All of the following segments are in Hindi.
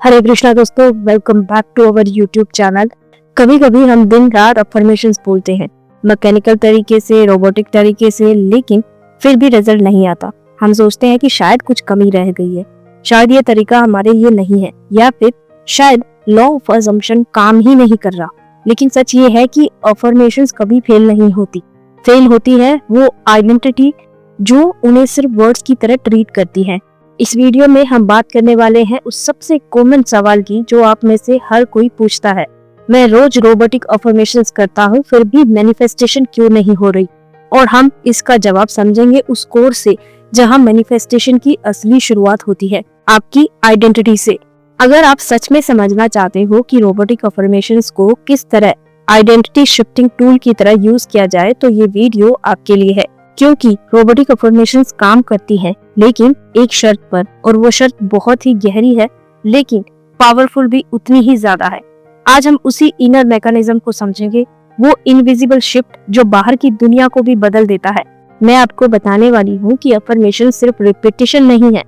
हरे कृष्णा दोस्तों, welcome back to our YouTube channel. कभी कभी हम दिन रात अफर्मेशंस बोलते हैं, मैकेनिकल तरीके से, रोबोटिक तरीके से, लेकिन फिर भी रिजल्ट नहीं आता। हम सोचते हैं कि शायद कुछ कमी रह गई है, शायद ये तरीका हमारे लिए नहीं है, या फिर शायद लॉ ऑफ असम्पशन काम ही नहीं कर रहा। लेकिन सच ये है कि अफर्मेशंस कभी फेल नहीं होती। फेल होती है वो आइडेंटिटी जो उन्हें सिर्फ वर्ड्स की तरह ट्रीट करती है। इस वीडियो में हम बात करने वाले हैं उस सबसे कॉमन सवाल की जो आप में से हर कोई पूछता है। मैं रोज रोबोटिक अफर्मेशंस करता हूँ, फिर भी मैनिफेस्टेशन क्यों नहीं हो रही? और हम इसका जवाब समझेंगे उस कोर्स से जहाँ मैनिफेस्टेशन की असली शुरुआत होती है, आपकी आइडेंटिटी से। अगर आप सच में समझना चाहते हो कि रोबोटिक अफर्मेशंस को किस तरह आइडेंटिटी शिफ्टिंग टूल की तरह यूज किया जाए, तो ये वीडियो आपके लिए है। क्योंकि रोबोटिक अफर्मेशंस काम करती है, लेकिन एक शर्त पर, और वो शर्त बहुत ही गहरी है, लेकिन पावरफुल भी उतनी ही ज्यादा है। आज हम उसी इनर मैकेनिज्म को समझेंगे, वो इनविजिबल शिफ्ट जो बाहर की दुनिया को भी बदल देता है। मैं आपको बताने वाली हूँ कि अफर्मेशन सिर्फ रिपीटिशन नहीं है,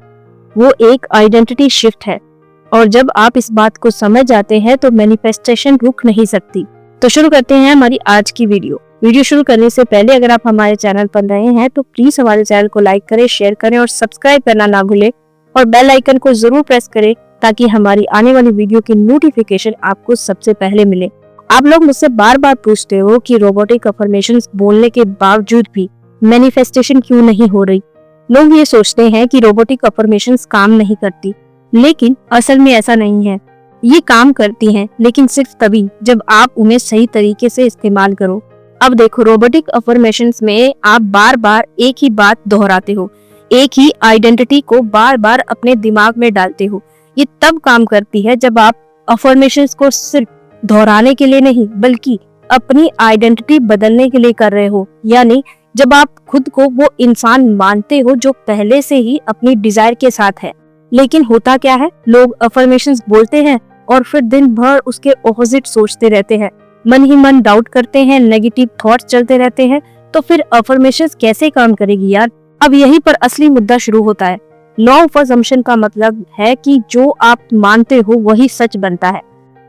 वो एक आइडेंटिटी शिफ्ट है। और जब आप इस बात को समझ जाते हैं तो मैनिफेस्टेशन रुक नहीं सकती। तो शुरू करते हैं हमारी आज की वीडियो शुरू करने से पहले अगर आप हमारे चैनल पर नए हैं तो प्लीज हमारे चैनल को लाइक करें, शेयर करें और सब्सक्राइब करना ना भूलें, और बेल आइकन को जरूर प्रेस करें ताकि हमारी आने वाली वीडियो की नोटिफिकेशन आपको सबसे पहले मिले। आप लोग मुझसे बार बार पूछते हो कि रोबोटिक अफर्मेशंस बोलने के बावजूद भी मैनिफेस्टेशन क्यों नहीं हो रही। लोग ये सोचते हैं कि रोबोटिक अफर्मेशंस काम नहीं करती, लेकिन असल में ऐसा नहीं है। ये काम करती हैं, लेकिन सिर्फ तभी जब आप उन्हें सही तरीके से इस्तेमाल करो। अब देखो, रोबोटिक अफर्मेशंस में आप बार बार एक ही बात दोहराते हो, एक ही आइडेंटिटी को बार बार अपने दिमाग में डालते हो। ये तब काम करती है जब आप अफर्मेशंस को सिर्फ दोहराने के लिए नहीं, बल्कि अपनी आइडेंटिटी बदलने के लिए कर रहे हो। यानी जब आप खुद को वो इंसान मानते हो जो पहले से ही अपनी डिजायर के साथ है। लेकिन होता क्या है, लोग अफर्मेशंस बोलते हैं और फिर दिन भर उसके ऑपोजिट सोचते रहते हैं, मन ही मन डाउट करते हैं, नेगेटिव थॉट्स चलते रहते हैं। तो फिर अफर्मेशंस कैसे काम करेगी यार? अब यहीं पर असली मुद्दा शुरू होता है। लॉ ऑफ असम्पशन का मतलब है कि जो आप मानते हो वही सच बनता है।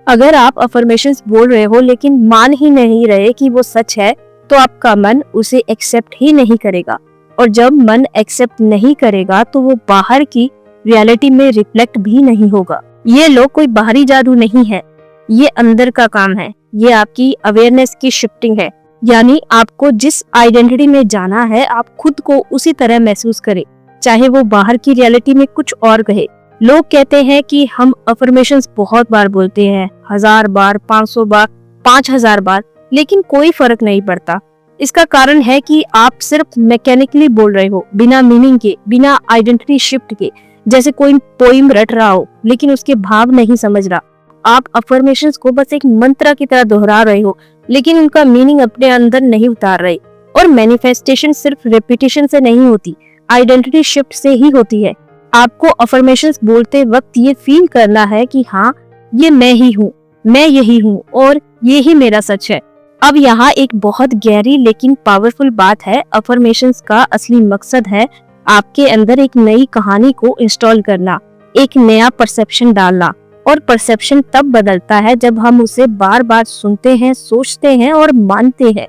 अगर आप अफर्मेशंस बोल रहे हो लेकिन मान ही नहीं रहे कि वो सच है, तो आपका मन उसे एक्सेप्ट ही नहीं करेगा। और जब मन एक्सेप्ट नहीं करेगा तो वो बाहर की रियलिटी में रिफ्लेक्ट भी नहीं होगा। ये लोग कोई बाहरी जादू नहीं है, ये अंदर का काम है। ये आपकी अवेयरनेस की शिफ्टिंग है। यानी आपको जिस आइडेंटिटी में जाना है, आप खुद को उसी तरह महसूस करें, चाहे वो बाहर की रियलिटी में कुछ और कहे। लोग कहते हैं कि हम अफर्मेशंस बहुत बार बोलते हैं, 1000 बार, 500 बार, 5000 बार, लेकिन कोई फर्क नहीं पड़ता। इसका कारण है कि आप सिर्फ मैकेनिकली बोल रहे हो, बिना मीनिंग के, बिना आइडेंटिटी शिफ्ट के। जैसे कोई पोइम रट रहा हो लेकिन उसके भाव नहीं समझ रहा। आप अफर्मेशंस को बस एक मंत्र की तरह दोहरा रहे हो, लेकिन उनका मीनिंग अपने अंदर नहीं उतार रहे। और मैनिफेस्टेशन सिर्फ रिपीटिशन से नहीं होती, आइडेंटिटी शिफ्ट से ही होती है। आपको अफर्मेशंस बोलते वक्त ये फील करना है कि हाँ, ये मैं ही हूँ, मैं यही हूँ और ये ही मेरा सच है। अब यहाँ एक बहुत गहरी लेकिन पावरफुल बात है। अफर्मेशंस का असली मकसद है आपके अंदर एक नई कहानी को इंस्टॉल करना, एक नया परसेप्शन डालना। और परसेप्शन तब बदलता है जब हम उसे बार बार सुनते हैं, सोचते हैं और मानते हैं।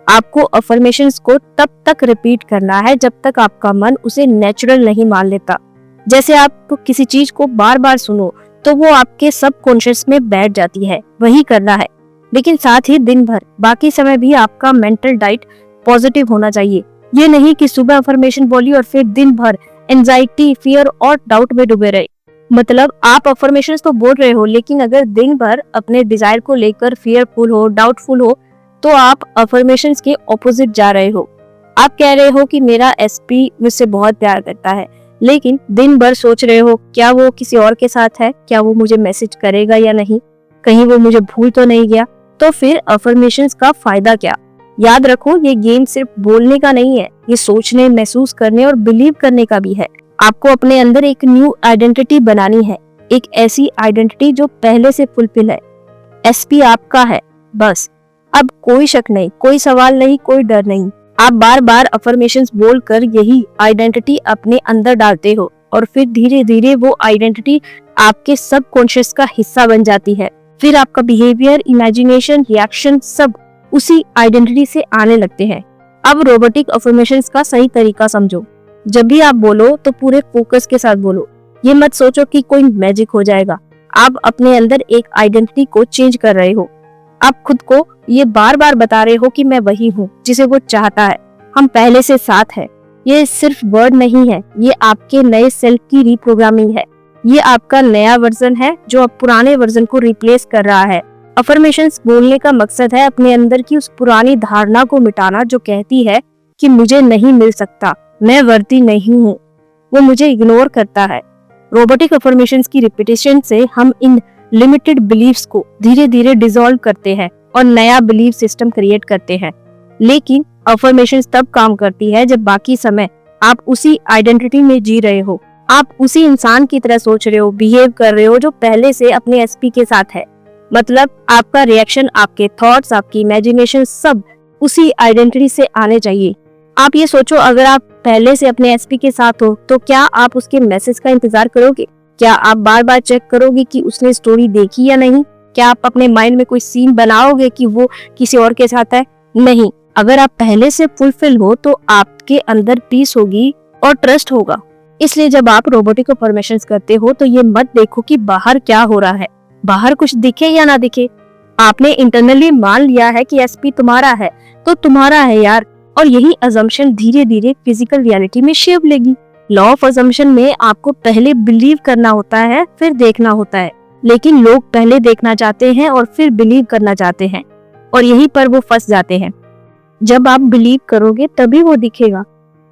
आपको अफर्मेशंस को तब तक रिपीट करना है जब तक आपका मन उसे नेचुरल नहीं मान लेता। जैसे आप किसी चीज को बार बार सुनो तो वो आपके सबकॉन्शियस में बैठ जाती है, वही करना है। लेकिन साथ ही दिन भर बाकी समय भी आपका मेंटल डाइट पॉजिटिव होना चाहिए। ये नहीं कि सुबह अफर्मेशन बोली और फिर दिन भर एंजाइटी, फियर और डाउट में डूबे रहे। मतलब आप अफर्मेशंस तो बोल रहे हो, लेकिन अगर दिन भर अपने डिजायर को लेकर फियरफुल हो, डाउटफुल हो, तो आप अफर्मेशंस के ऑपोजिट जा रहे हो। आप कह रहे हो कि मेरा एसपी मुझसे बहुत प्यार करता है, लेकिन दिन भर सोच रहे हो क्या वो किसी और के साथ है, क्या वो मुझे मैसेज करेगा या नहीं, कहीं वो मुझे भूल तो नहीं गया। तो फिर अफर्मेशंस का फायदा क्या? याद रखो, ये गेम सिर्फ बोलने का नहीं है, ये सोचने, महसूस करने और बिलीव करने का भी है। आपको अपने अंदर एक न्यू आइडेंटिटी बनानी है, एक ऐसी आइडेंटिटी जो पहले से फुलफिल है। एसपी आपका है, बस। अब कोई शक नहीं, कोई सवाल नहीं, कोई डर नहीं। आप बार बार अफर्मेशंस बोलकर यही आइडेंटिटी अपने अंदर डालते हो, और फिर धीरे धीरे वो आइडेंटिटी आपके सबकॉन्शियस का हिस्सा बन जाती है। फिर आपका बिहेवियर, इमेजिनेशन, रिएक्शन सब उसी आइडेंटिटी से आने लगते हैं। अब रोबोटिक अफर्मेशंस का सही तरीका समझो। जब भी आप बोलो तो पूरे फोकस के साथ बोलो। ये मत सोचो कि कोई मैजिक हो जाएगा। आप अपने अंदर एक आइडेंटिटी को चेंज कर रहे हो। आप खुद को ये बार बार बता रहे हो कि मैं वही हूँ जिसे वो चाहता है। हम पहले से साथ है। ये सिर्फ वर्ड नहीं है, ये आपके नए सेल्फ की रीप्रोग्रामिंग है। ये आपका नया वर्जन है जो अब पुराने वर्जन को रिप्लेस कर रहा है। अफर्मेशंस बोलने का मकसद है अपने अंदर की उस पुरानी धारणा को मिटाना जो कहती है कि मुझे नहीं मिल सकता, मैं वर्दी नहीं हूँ, वो मुझे इग्नोर करता है। रोबोटिक अफर्मेशंस की रिपीटेशन से हम इन लिमिटेड बिलीफ्स को धीरे धीरे डिसॉल्व करते हैं और नया बिलीफ सिस्टम क्रिएट करते हैं। लेकिन अफर्मेशंस तब काम करती है जब बाकी समय आप उसी आइडेंटिटी में जी रहे हो। आप उसी इंसान की तरह सोच रहे हो, बिहेव कर रहे हो जो पहले से अपने एसपी के साथ है। मतलब आपका रिएक्शन, आपके थॉट्स, आपकी इमेजिनेशन सब उसी आइडेंटिटी से आने चाहिए। आप ये सोचो, अगर आप पहले से अपने एसपी के साथ हो तो क्या आप उसके मैसेज का इंतजार करोगे? क्या आप बार बार चेक करोगे कि उसने स्टोरी देखी या नहीं? क्या आप अपने माइंड में कोई सीन बनाओगे कि वो किसी और के साथ है? नहीं। अगर आप पहले से फुलफिल हो तो आपके अंदर पीस होगी और ट्रस्ट होगा। इसलिए जब आप रोबोटिक अफर्मेशंस करते हो तो ये मत देखो कि बाहर क्या हो रहा है, बाहर कुछ दिखे या ना दिखे। आपने इंटरनली मान लिया है कि एसपी तुम्हारा है तो तुम्हारा है यार। और यही अजम्पशन धीरे धीरे फिजिकल रियलिटी में शेप लेगी। लॉ ऑफ अजम्पशन में आपको पहले बिलीव करना होता है, फिर देखना होता है। लेकिन लोग पहले देखना चाहते हैं और फिर बिलीव करना चाहते हैं, और यहीं पर वो फंस जाते हैं। जब आप बिलीव करोगे तभी वो दिखेगा।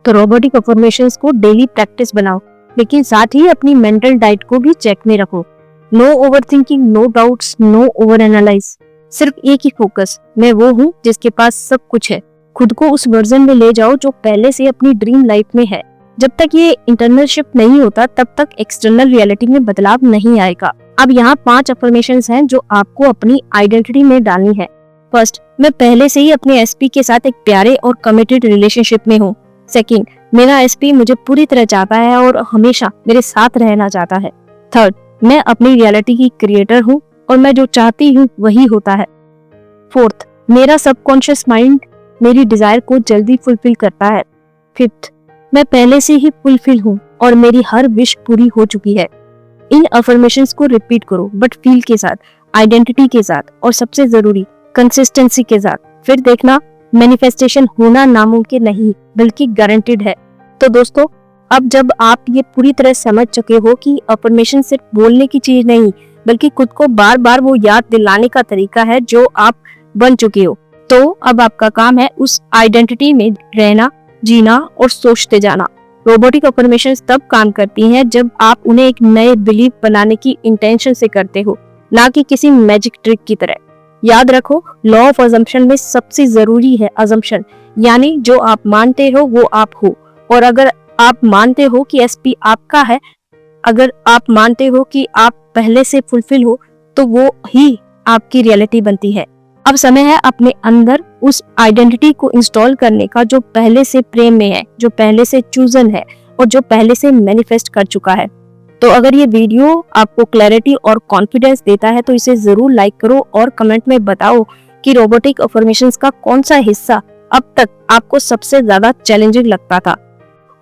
तो रोबोटिक अफर्मेशंस को डेली प्रैक्टिस बनाओ, लेकिन साथ ही अपनी मेंटल डाइट को भी चेक में रखो। No overthinking, no doubts, no over analyse. सिर्फ एक ही फोकस, मैं वो हूँ जिसके पास सब कुछ है। खुद को उस वर्जन में ले जाओ जो पहले से अपनी ड्रीम लाइफ में है। जब तक ये इंटरनल शिफ्ट नहीं होता तब तक एक्सटर्नल रियलिटी में बदलाव नहीं आएगा। अब यहाँ 5 अफर्मेशंस हैं जो आपको अपनी आइडेंटिटी में डालनी है। फर्स्ट, मैं पहले से ही अपने एसपी के साथ एक प्यारे और कमिटेड रिलेशनशिप में हूँ। सेकंड, मेरा एसपी मुझे पूरी तरह चाहता है और हमेशा मेरे साथ रहना चाहता है। थर्ड, मैं अपनी रियलिटी की क्रिएटर हूँ और मैं जो चाहती हूँ वही होता है। फोर्थ, मेरा सबकॉन्शियस माइंड मेरी डिजायर को जल्दी फुलफिल करता है। फिफ्थ, मैं पहले से ही फुलफिल हूँ और मेरी हर विश पूरी हो चुकी है। इन अफर्मेशंस को रिपीट करो, बट फील के साथ, आइडेंटिटी के साथ, और सबसे जरूरी कंसिस्टेंसी के साथ। फिर देखना, मैनिफेस्टेशन होना नामुमकिन नहीं बल्कि गारंटीड है। तो दोस्तों, अब जब आप ये पूरी तरह समझ चुके हो कि अफर्मेशन सिर्फ बोलने की चीज नहीं बल्कि खुद को बार बार वो याद दिलाने का तरीका है जो आप बन चुके हो, तो अब आपका काम है उस आइडेंटिटी में रहना, जीना और सोचते जाना। रोबोटिक अफर्मेशंस तब काम करती हैं जब आप उन्हें एक नए बिलीफ बनाने की इंटेंशन से करते हो, ना कि किसी मैजिक ट्रिक की तरह। याद रखो, लॉ ऑफ अजम्पशन में सबसे जरूरी है अजम्पशन, यानी जो आप मानते हो वो आप हो। और अगर आप मानते हो कि एसपी आपका है, अगर आप मानते हो कि आप पहले से फुलफिल हो, तो वो ही आपकी रियलिटी बनती है। अब समय है अपने अंदर उस आइडेंटिटी को इंस्टॉल करने का जो पहले से प्रेम में है, जो पहले से चूजन है और जो पहले से मैनिफेस्ट कर चुका है। तो अगर ये वीडियो आपको क्लैरिटी और कॉन्फिडेंस देता है तो इसे जरूर लाइक करो और कमेंट में बताओ कि रोबोटिक अफर्मेशंस का कौन सा हिस्सा अब तक आपको सबसे ज्यादा चैलेंजिंग लगता था।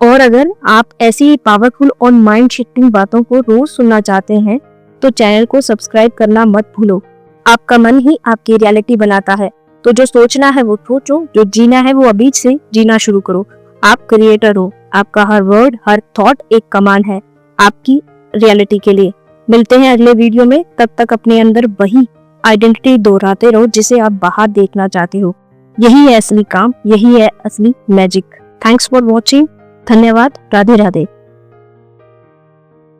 और अगर आप ऐसी पावरफुल और माइंड शिफ्टिंग बातों को रोज सुनना चाहते हैं तो चैनल को सब्सक्राइब करना मत भूलो। आपका मन ही आपकी रियलिटी बनाता है, तो जो सोचना है वो सोचो, जो जीना है वो अभी से जीना शुरू करो। आप क्रिएटर हो, आपका हर वर्ड, हर थॉट एक कमांड है आपकी रियलिटी के लिए। मिलते हैं अगले वीडियो में, तब तक अपने अंदर वही आइडेंटिटी दोहराते रहो जिसे आप बाहर देखना चाहते हो। यही है असली काम, यही है असली मैजिक। Thanks for watching. धन्यवाद। राधे राधे।